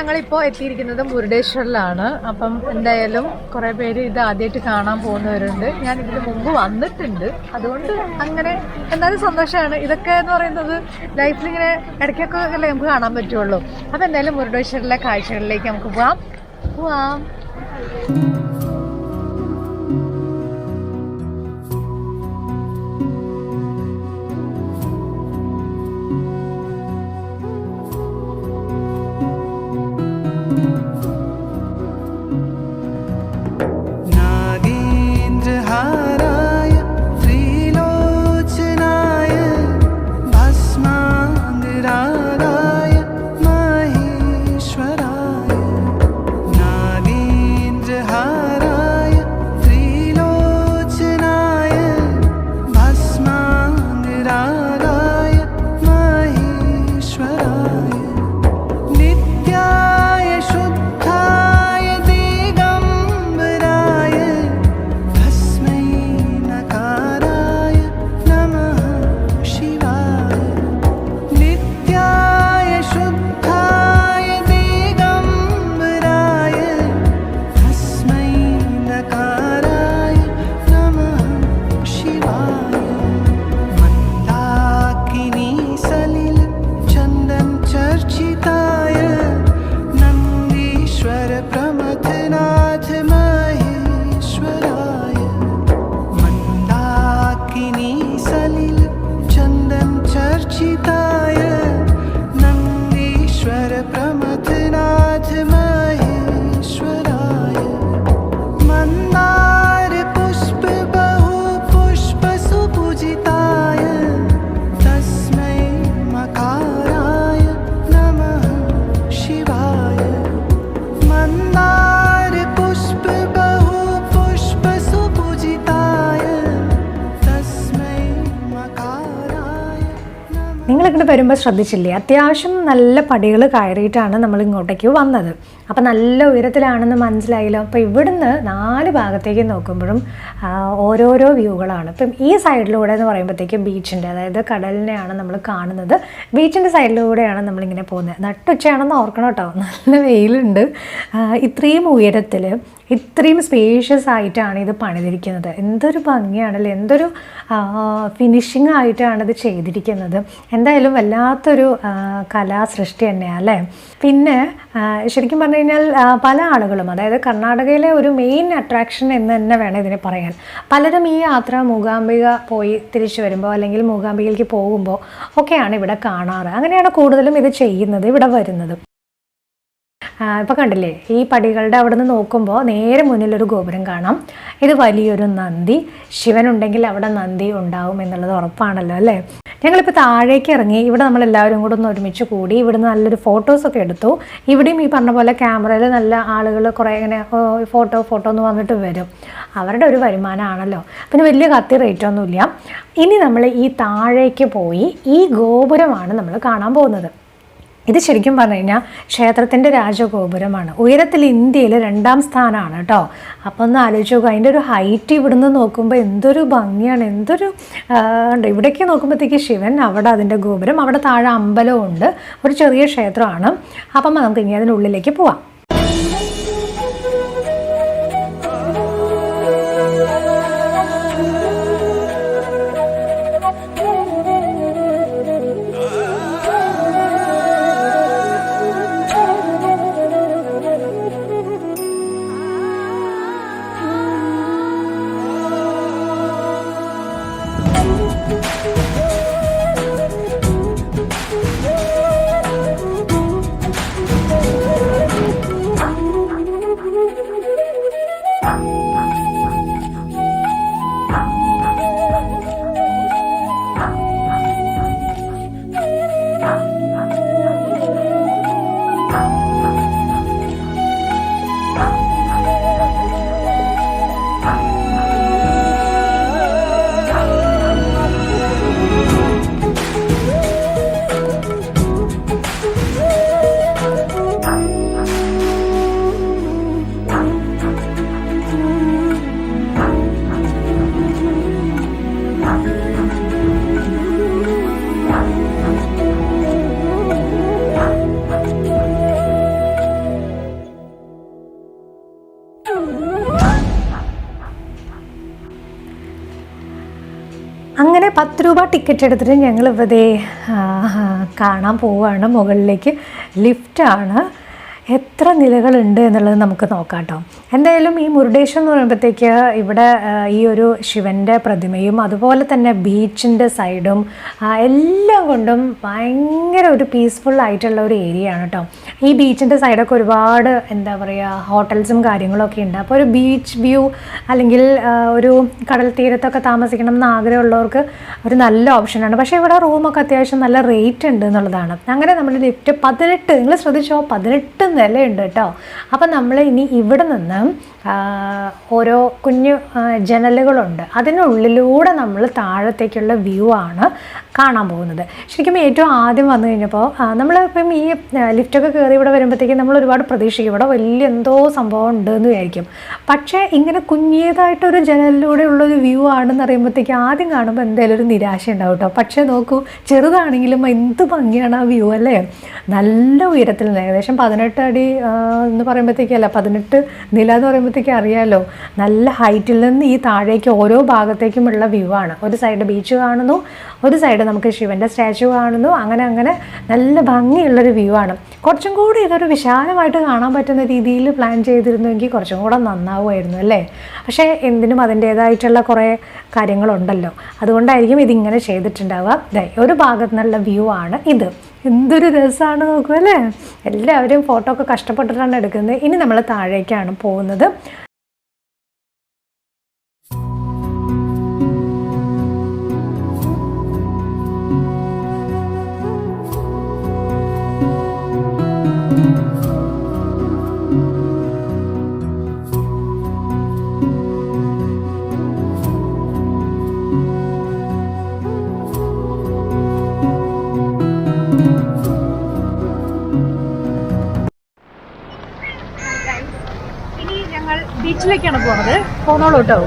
ഞങ്ങളിപ്പോൾ എത്തിയിരിക്കുന്നത് മുരുടേശ്വറിലാണ്. അപ്പം എന്തായാലും കുറേ പേര് ഇത് ആദ്യമായിട്ട് കാണാൻ പോകുന്നവരുണ്ട്. ഞാൻ ഇതിന് മുമ്പ് വന്നിട്ടുണ്ട്, അതുകൊണ്ട് അങ്ങനെ എന്തായാലും സന്തോഷമാണ്. ഇതൊക്കെ എന്ന് പറയുന്നത് ലൈഫിൽ ഇങ്ങനെ ഇടയ്ക്കൊക്കെ അല്ലേ നമുക്ക് കാണാൻ പറ്റുള്ളൂ. അപ്പം എന്തായാലും മുരുടേശ്വറിലെ കാഴ്ചകളിലേക്ക് നമുക്ക് പോവാം. നിങ്ങളിങ്ങോട്ട് വരുമ്പോൾ ശ്രദ്ധിച്ചില്ലേ, അത്യാവശ്യം നല്ല പടികൾ കയറിയിട്ടാണ് നമ്മൾ ഇങ്ങോട്ടേക്ക് വന്നത്. അപ്പം നല്ല ഉയരത്തിലാണെന്ന് മനസ്സിലായല്ലോ. അപ്പോൾ ഇവിടുന്ന് 4 ഭാഗത്തേക്ക് നോക്കുമ്പോഴും ഓരോരോ വ്യൂകളാണ്. ഇപ്പം ഈ സൈഡിലൂടെ എന്ന് പറയുമ്പോഴത്തേക്കും ബീച്ചിൻ്റെ, അതായത് കടലിനെയാണ് നമ്മൾ കാണുന്നത്. ബീച്ചിൻ്റെ സൈഡിലൂടെയാണ് നമ്മളിങ്ങനെ പോകുന്നത്. നട്ടുച്ചയാണെന്ന് ഓർക്കണം കേട്ടോ, നല്ല വെയിലുണ്ട്. ഇത്രയും ഉയരത്തിൽ ഇത്രയും സ്പേഷ്യസ് ആയിട്ടാണ് ഇത് പണിതിരിക്കുന്നത്. എന്തൊരു ഭംഗിയാണല്ലേ, എന്തൊരു ഫിനിഷിംഗ് ആയിട്ടാണ് ഇത് ചെയ്തിരിക്കുന്നത്. എന്തായാലും വല്ലാത്തൊരു കലാസൃഷ്ടി തന്നെയാണ് അല്ലേ. പിന്നെ ശരിക്കും പറഞ്ഞു കഴിഞ്ഞാൽ പല ആളുകളും, അതായത് കർണാടകയിലെ ഒരു മെയിൻ അട്രാക്ഷൻ എന്ന് തന്നെ വേണം ഇതിനെ പറയാൻ. പലരും ഈ യാത്ര മൂകാംബിക പോയി തിരിച്ചു വരുമ്പോൾ അല്ലെങ്കിൽ മൂകാംബികയിലേക്ക് പോകുമ്പോൾ ഒക്കെയാണ് ഇവിടെ കാണാറ്. അങ്ങനെയാണ് കൂടുതലും ഇത് ചെയ്യുന്നത്, ഇവിടെ വരുന്നത്. ഇപ്പോൾ കണ്ടില്ലേ, ഈ പടികളുടെ അവിടെ നിന്ന് നോക്കുമ്പോൾ നേരെ മുന്നിലൊരു ഗോപുരം കാണാം. ഇത് വലിയൊരു നന്ദി. ശിവനുണ്ടെങ്കിൽ അവിടെ നന്ദി ഉണ്ടാവും എന്നുള്ളത് ഉറപ്പാണല്ലോ അല്ലേ. ഞങ്ങളിപ്പോൾ താഴേക്ക് ഇറങ്ങി. ഇവിടെ നമ്മളെല്ലാവരും കൂടെ ഒന്ന് ഒരുമിച്ച് കൂടി ഇവിടുന്ന് നല്ലൊരു ഫോട്ടോസൊക്കെ എടുത്തു. ഇവിടെയും ഈ പറഞ്ഞ പോലെ ക്യാമറയിൽ നല്ല ആളുകൾ കുറേ ഇങ്ങനെ ഫോട്ടോ എന്ന് വന്നിട്ട് വരും. അവരുടെ ഒരു വരുമാനമാണല്ലോ. പിന്നെ വലിയ കത്തി റേറ്റൊന്നുമില്ല. ഇനി നമ്മൾ ഈ താഴേക്ക് പോയി ഈ ഗോപുരമാണ് നമ്മൾ കാണാൻ പോകുന്നത്. ഇത് ശരിക്കും പറഞ്ഞു കഴിഞ്ഞാൽ ക്ഷേത്രത്തിൻ്റെ രാജഗോപുരമാണ്. ഉയരത്തിൽ ഇന്ത്യയിൽ 2ാം സ്ഥാനമാണ് കേട്ടോ. അപ്പോൾ ഒന്ന് ആലോചിച്ച് നോക്കുക, അതിൻ്റെ ഒരു ഹൈറ്റ് ഇവിടുന്ന് നോക്കുമ്പോൾ എന്തൊരു ഭംഗിയാണ്, എന്തൊരു ഉണ്ട്. ഇവിടേക്ക് നോക്കുമ്പോഴത്തേക്ക് ശിവൻ, അവിടെ അതിൻ്റെ ഗോപുരം, അവിടെ താഴെ അമ്പലമുണ്ട്, ഒരു ചെറിയ ക്ഷേത്രമാണ്. അപ്പം നമുക്ക് ഇനി അതിനുള്ളിലേക്ക് പോവാം. 10 രൂപ ടിക്കറ്റ് എടുത്തിട്ട് ഞങ്ങൾ ഇവിടെ കാണാൻ പോവുകയാണ്. മുകളിലേക്ക് ലിഫ്റ്റാണ്. എത്ര നിലകളുണ്ട് എന്നുള്ളത് നമുക്ക് നോക്കാം കേട്ടോ. എന്തായാലും ഈ മുരുടേശ്വരം എന്ന് പറയുമ്പോഴത്തേക്ക് ഇവിടെ ഈ ഒരു ശിവൻ്റെ പ്രതിമയും അതുപോലെ തന്നെ ബീച്ചിൻ്റെ സൈഡും എല്ലാം കൊണ്ടും ഭയങ്കര ഒരു പീസ്ഫുൾ ആയിട്ടുള്ള ഒരു ഏരിയ ആണ് കേട്ടോ. ഈ ബീച്ചിൻ്റെ സൈഡൊക്കെ ഒരുപാട് എന്താ പറയുക ഹോട്ടൽസും കാര്യങ്ങളൊക്കെ ഉണ്ട്. അപ്പോൾ ഒരു ബീച്ച് വ്യൂ അല്ലെങ്കിൽ ഒരു കടൽ തീരത്തൊക്കെ താമസിക്കണം എന്ന് ആഗ്രഹമുള്ളവർക്ക് ഒരു നല്ല ഓപ്ഷനാണ്. പക്ഷേ ഇവിടെ റൂമൊക്കെ അത്യാവശ്യം നല്ല റേറ്റ് ഉണ്ട് എന്നുള്ളതാണ്. അങ്ങനെ നമ്മൾ ലിഫ്റ്റ് 18, നിങ്ങൾ ശ്രദ്ധിച്ചോ, 18 നിലയുണ്ട് കേട്ടോ. അപ്പം നമ്മൾ ഇനി ഇവിടെ നിന്ന് ഓരോ കുഞ്ഞു ജനലുകളുണ്ട്, അതിനുള്ളിലൂടെ നമ്മൾ താഴത്തേക്കുള്ള വ്യൂ ആണ് കാണാൻ പോകുന്നത്. ശരിക്കും ഏറ്റവും ആദ്യം വന്നു കഴിഞ്ഞപ്പോൾ നമ്മളിപ്പം ഈ ലിഫ്റ്റൊക്കെ കയറി ഇവിടെ വരുമ്പോഴത്തേക്കും നമ്മൾ ഒരുപാട് പ്രതീക്ഷിക്കും ഇവിടെ വലിയ എന്തോ സംഭവം ഉണ്ടെന്ന് വിചാരിക്കും. പക്ഷേ ഇങ്ങനെ കുഞ്ഞേതായിട്ടൊരു ജനലിലൂടെ ഉള്ളൊരു വ്യൂ ആണെന്ന് അറിയുമ്പോഴത്തേക്കും ആദ്യം കാണുമ്പോൾ എന്തായാലും ഒരു നിരാശ ഉണ്ടാവും കേട്ടോ. പക്ഷേ നോക്കൂ, ചെറുതാണെങ്കിലും എന്ത് ഭംഗിയാണ് ആ വ്യൂ അല്ലേ. നല്ല ഉയരത്തിൽ നിന്ന് ഏകദേശം 18 അടി എന്ന് പറയുമ്പോഴത്തേക്കല്ല, 18 നില എന്ന് പറയുമ്പോഴത്തേക്കും അറിയാമല്ലോ, നല്ല ഹൈറ്റിൽ നിന്ന് ഈ താഴേക്ക് ഓരോ ഭാഗത്തേക്കുമുള്ള വ്യൂ ആണ്. ഒരു സൈഡ് ബീച്ച് കാണുന്നു, ഒരു സൈഡ് നമുക്ക് ശിവൻ്റെ സ്റ്റാച്ചു കാണുന്നു. അങ്ങനെ നല്ല ഭംഗിയുള്ളൊരു വ്യൂ ആണ്. കുറച്ചും കൂടി ഇതൊരു വിശാലമായിട്ട് കാണാൻ പറ്റുന്ന രീതിയിൽ പ്ലാൻ ചെയ്തിരുന്നുവെങ്കിൽ കുറച്ചും കൂടെ നന്നാവുമായിരുന്നു അല്ലേ. പക്ഷേ എന്തിനും അതിൻ്റേതായിട്ടുള്ള കുറേ കാര്യങ്ങളുണ്ടല്ലോ, അതുകൊണ്ടായിരിക്കും ഇതിങ്ങനെ ചെയ്തിട്ടുണ്ടാവുക. ഒരു ഭാഗത്തു നിന്നുള്ള വ്യൂ ആണ് ഇത്. എന്തൊരു രസമാണ് നോക്കുക അല്ലേ. എല്ലാവരും ഫോട്ടോ ഒക്കെ കഷ്ടപ്പെട്ടിട്ടാണ് എടുക്കുന്നത്. ഇനി നമ്മൾ താഴേക്കാണ് പോകുന്നത്. ബീച്ചിലേക്കാണ് പോകുന്നത്. പോന്നോളൂ കേട്ടോ.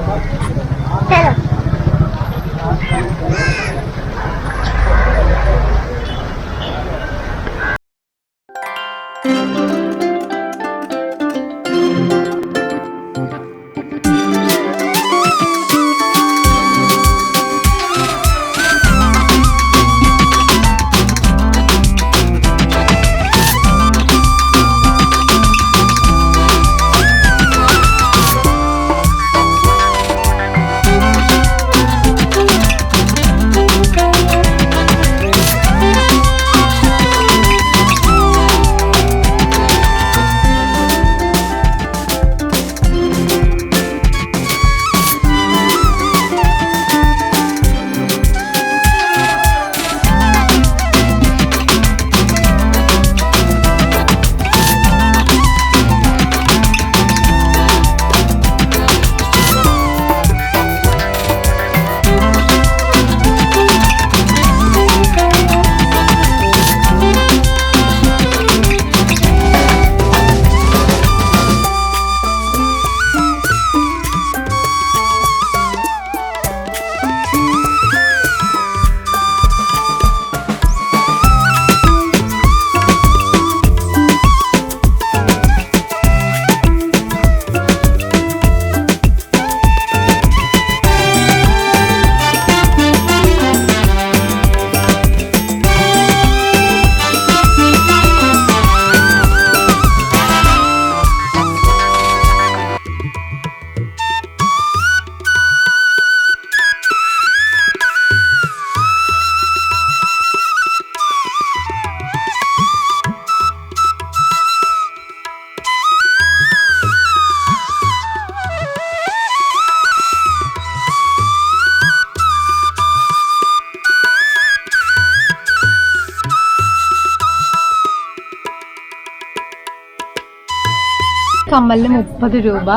കമ്മലിന് 30 രൂപ,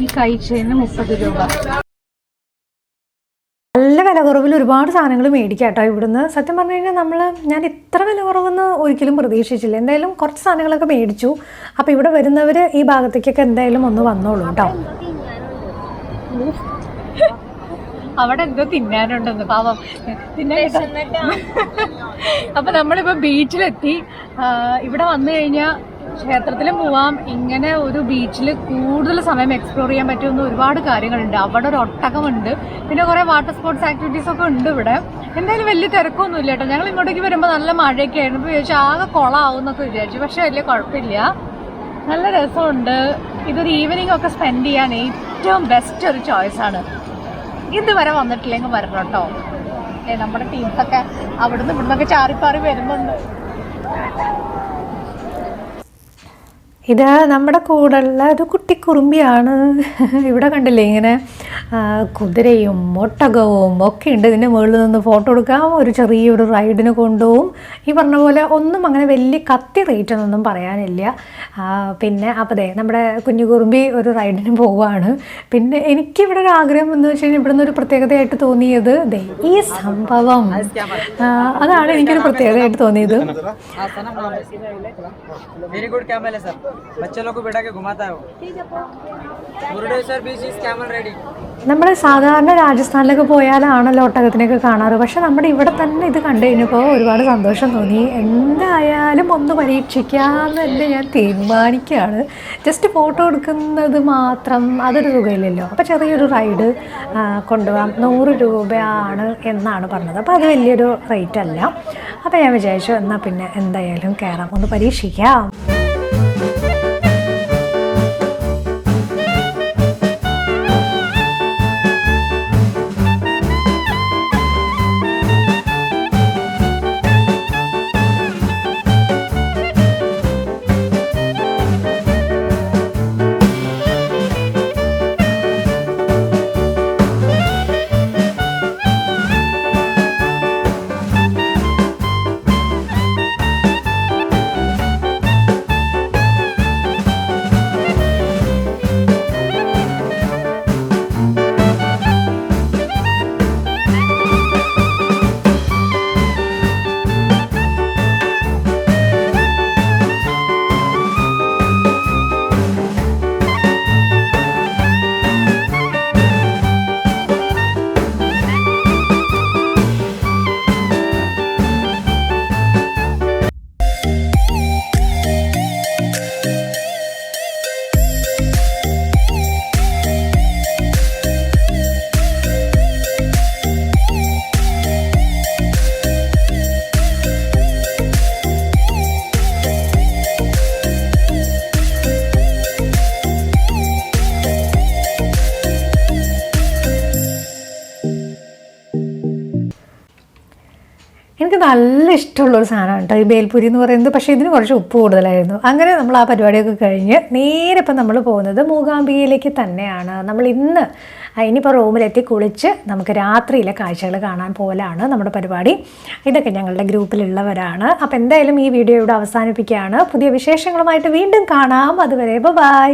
ഈ കൈച്ചേന് 30 രൂപ. നല്ല വില കുറവിൽ ഒരുപാട് സാധനങ്ങൾ മേടിക്കാം കേട്ടോ ഇവിടുന്ന്. സത്യം പറഞ്ഞു കഴിഞ്ഞാൽ ഞാൻ ഇത്ര വില കുറവെന്ന് ഒരിക്കലും പ്രതീക്ഷിച്ചില്ല. എന്തായാലും കുറച്ച് സാധനങ്ങളൊക്കെ മേടിച്ചു. അപ്പോൾ ഇവിടെ വരുന്നവർ ഈ ഭാഗത്തേക്കൊക്കെ എന്തായാലും ഒന്ന് വന്നോളൂ കേട്ടോ. അവിടെ എന്തോ തിന്നാനുണ്ടെന്ന് പാവം തിന്നാൻ. അപ്പം നമ്മളിപ്പോൾ ബീച്ചിലെത്തി. ഇവിടെ വന്നു കഴിഞ്ഞാൽ ക്ഷേത്രത്തിലും പോവാം. ഇങ്ങനെ ഒരു ബീച്ചിൽ കൂടുതൽ സമയം എക്സ്പ്ലോർ ചെയ്യാൻ പറ്റുന്ന ഒരുപാട് കാര്യങ്ങളുണ്ട്. അവിടെ ഒരു ഒട്ടകമുണ്ട്, പിന്നെ കുറേ വാട്ടർ സ്പോർട്സ് ആക്ടിവിറ്റീസ് ഒക്കെ ഉണ്ട് ഇവിടെ. എന്തായാലും വലിയ തിരക്കൊന്നുമില്ല കേട്ടോ. ഞങ്ങൾ ഇങ്ങോട്ടേക്ക് വരുമ്പോൾ നല്ല മഴയൊക്കെ ആയിരുന്നു. ഇപ്പോൾ ചോദിച്ചാൽ ആകെ കുളമാവും എന്നൊക്കെ വിചാരിച്ചു. പക്ഷേ വലിയ കുഴപ്പമില്ല, നല്ല രസമുണ്ട്. ഇതൊരു ഈവനിങ് ഒക്കെ സ്പെൻഡ് ചെയ്യാൻ ഏറ്റവും ബെസ്റ്റ് ഒരു ചോയ്സാണ്. ഇതുവരെ വന്നിട്ടില്ലെങ്കിൽ വരണം കേട്ടോ. നമ്മുടെ ടീംസൊക്കെ അവിടുന്ന് ഇവിടുന്നൊക്കെ ചാറിപ്പാറി വരുന്നുണ്ട്. ഇത് നമ്മുടെ കൂടെയുള്ള ഒരു കുട്ടിക്കുറുമ്പിയാണ്. ഇവിടെ കണ്ടില്ലേ ഇങ്ങനെ കുതിരയും ഒട്ടകവും ഒക്കെ ഉണ്ട്. ഇതിൻ്റെ മുകളിൽ നിന്ന് ഫോട്ടോ എടുക്കാം, ഒരു ചെറിയൊരു റൈഡിന് കൊണ്ടുപോകും. ഈ പറഞ്ഞ പോലെ ഒന്നും അങ്ങനെ വലിയ കത്തി റേറ്റ് എന്നൊന്നും പറയാനില്ല. പിന്നെ അപ്പോൾ ദേ നമ്മുടെ കുഞ്ഞു കുറുമ്പി ഒരു റൈഡിന് പോവുകയാണ്. പിന്നെ എനിക്കിവിടെ ഒരു ആഗ്രഹം എന്ന് വെച്ച് കഴിഞ്ഞാൽ ഇവിടെ നിന്നൊരു പ്രത്യേകതയായിട്ട് തോന്നിയത് ദേ ഈ സംഭവം, അതാണ് എനിക്കൊരു പ്രത്യേകതയായിട്ട് തോന്നിയത്. बच्चे लोग को बैठा के घुमाता है वो। मुरुडेश्वर बीच इज कैमल रेडी. നമ്മൾ സാധാരണ രാജസ്ഥാനിലൊക്കെ പോയാലാണല്ലോ ഒട്ടകത്തിനൊക്കെ കാണാറ്. പക്ഷെ നമ്മുടെ ഇവിടെ തന്നെ ഇത് കണ്ടു കഴിഞ്ഞപ്പോൾ ഒരുപാട് സന്തോഷം തോന്നി. എന്തായാലും ഒന്ന് പരീക്ഷിക്കാമെന്ന് തന്നെ ഞാൻ തീരുമാനിക്കുകയാണ്. ജസ്റ്റ് ഫോട്ടോ എടുക്കുന്നത് മാത്രം അതൊരു സുഖമില്ലല്ലോ. അപ്പോൾ ചെറിയൊരു റൈഡ് കൊണ്ടുപോകാം. 100 രൂപയാണ് എന്നാണ് പറഞ്ഞത്. അപ്പോൾ അത് വലിയൊരു റേറ്റ് അല്ല. അപ്പോൾ ഞാൻ വിചാരിച്ചു എന്നാൽ പിന്നെ എന്തായാലും കയറാം, ഒന്ന് പരീക്ഷിക്കാം. എനിക്ക് നല്ല ഇഷ്ടമുള്ളൊരു സാധനമാണ് കേട്ടോ ഈ ബേൽപൂരി എന്ന് പറയുന്നത്. പക്ഷേ ഇതിന് കുറച്ച് ഉപ്പ് കൂടുതലായിരുന്നു. അങ്ങനെ നമ്മൾ ആ പരിപാടിയൊക്കെ കഴിഞ്ഞ് നേരെ ഇപ്പം നമ്മൾ പോകുന്നത് മൂകാംബികയിലേക്ക് തന്നെയാണ്. നമ്മൾ ഇനിയിപ്പോൾ റൂമിലെത്തി കുളിച്ച് നമുക്ക് രാത്രിയിലെ കാഴ്ചകൾ കാണാൻ പോലാണ് നമ്മുടെ പരിപാടി. ഇതൊക്കെ ഞങ്ങളുടെ ഗ്രൂപ്പിലുള്ളവരാണ്. അപ്പോൾ എന്തായാലും ഈ വീഡിയോ ഇവിടെ അവസാനിപ്പിക്കുകയാണ്. പുതിയ വിശേഷങ്ങളുമായിട്ട് വീണ്ടും കാണാം. അതുവരെ ബൈ.